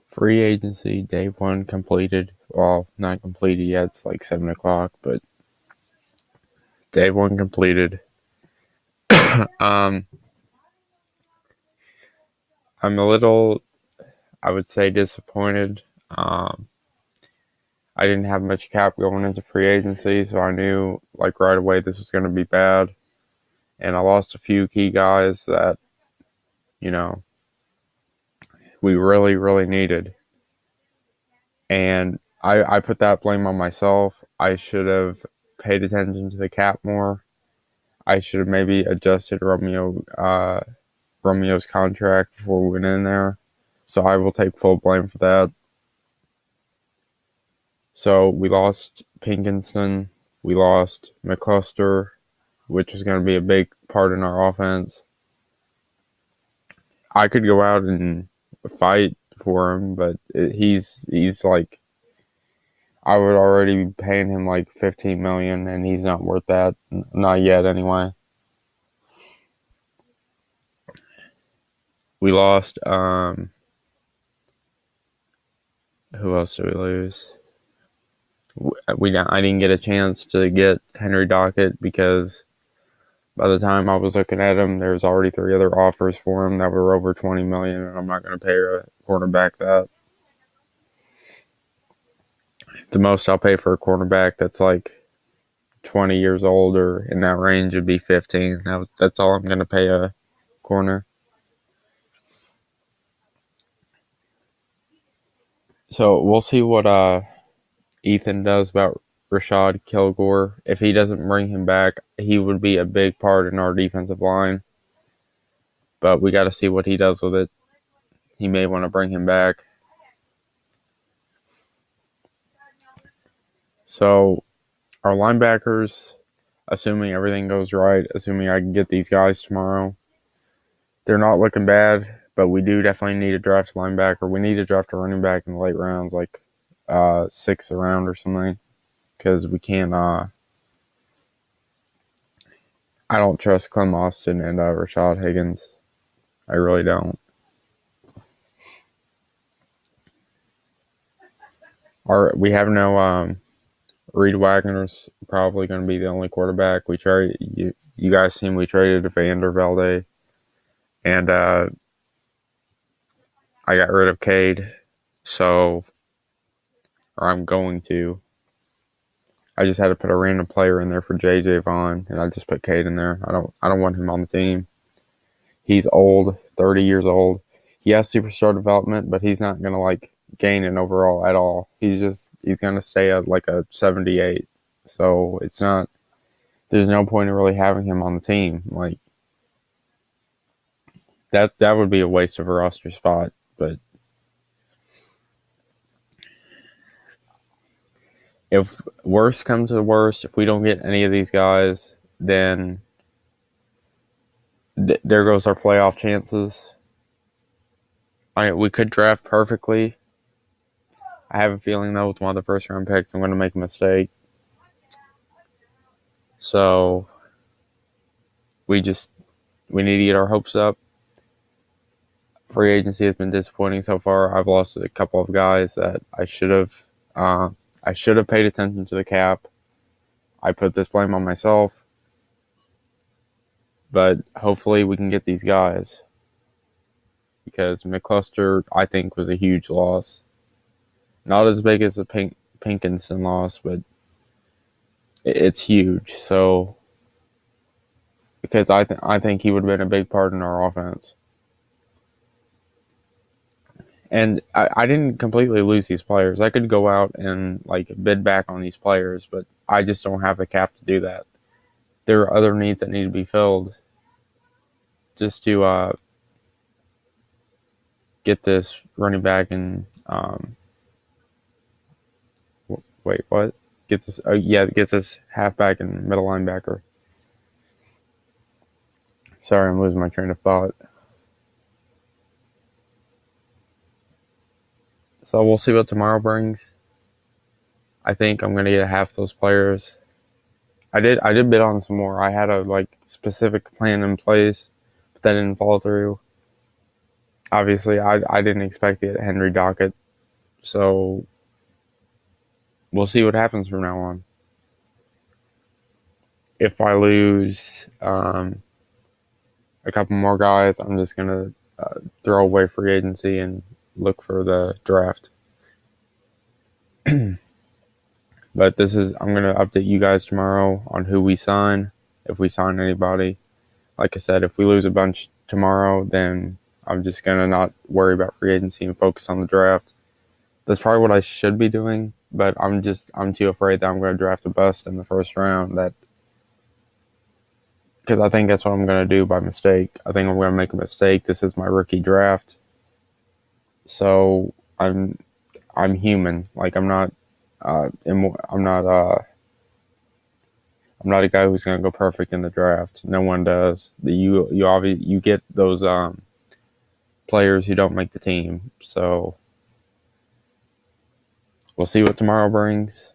Free agency day one completed. Well, not completed yet. It's like 7 o'clock, but day one completed. um, I'm a little, I would say, disappointed. I didn't have much cap going into free agency, so I knew like right away this was going to be bad. And I lost a few key guys that you know we really, really needed. And I put that blame on myself. I should have paid attention to the cap more. I should have maybe adjusted Romeo's contract before we went in there. So I will take full blame for that. So we lost Pinkinson, we lost McCluster, which was going to be a big part in our offense. I could go out and fight for him, but he's like I would already be paying him like 15 million, and he's not worth that. Not yet, anyway. We lost. Who else did we lose? I didn't get a chance to get Henry Dockett because by the time I was looking at him, there was already 3 other offers for him that were over 20 million, and I'm not going to pay a cornerback that. The most I'll pay for a cornerback that's like 20 years old or in that range would be 15. That's all I'm going to pay a corner. So we'll see what Ethan does about Rashad Kilgore. If he doesn't bring him back, he would be a big part in our defensive line. But we got to see what he does with it. He may want to bring him back. So our linebackers, assuming everything goes right, assuming I can get these guys tomorrow, they're not looking bad, but we do definitely need to draft a linebacker. We need to draft a running back in the late rounds, like 6th round or something, because we can't. I don't trust Clem Austin and Rashad Higgins. I really don't. We have no Reed Wagner's probably going to be the only quarterback. We trade you guys seen we traded Vander Velde, and I got rid of Cade, so or I'm going to. I just had to put a random player in there for JJ Vaughn, and I just put Cade in there. I don't want him on the team. He's old, 30 years old. He has superstar development, but he's not gonna like gain an overall at all. He's gonna stay at like a 78. So it's not. There's no point in really having him on the team. Like that would be a waste of a roster spot. But if worst comes to the worst, if we don't get any of these guys, then there goes our playoff chances. We could draft perfectly. I have a feeling though with one of the first round picks, I'm going to make a mistake. So we need to get our hopes up. Free agency has been disappointing so far. I've lost a couple of guys that I should have. I should have paid attention to the cap. I put this blame on myself. But hopefully we can get these guys. Because McCluster, I think, was a huge loss. Not as big as the Pinkinson loss, but it's huge. So, because I think he would have been a big part in our offense. And I didn't completely lose these players. I could go out and like bid back on these players, but I just don't have the cap to do that. There are other needs that need to be filled just to get this running back and wait, what? Get this? Get this halfback and middle linebacker. Sorry, I'm losing my train of thought. So we'll see what tomorrow brings. I think I'm gonna get half those players. I did bid on some more. I had a like specific plan in place, but that didn't follow through. obviously, I didn't expect to get Henry Dockett, so we'll see what happens from now on. If I lose a couple more guys, I'm just gonna throw away free agency and look for the draft. But I'm gonna update you guys tomorrow on who we sign, if we sign anybody. Like I said, if we lose a bunch tomorrow, then I'm just gonna not worry about free agency and focus on the draft. That's probably what I should be doing, but I'm too afraid that I'm gonna draft a bust in the first round. That because I think that's what I'm gonna do by mistake. I think I'm gonna make a mistake. This is my rookie draft, so I'm human. Like I'm not a guy who's gonna go perfect in the draft. No one does. You get those players who don't make the team. So we'll see what tomorrow brings.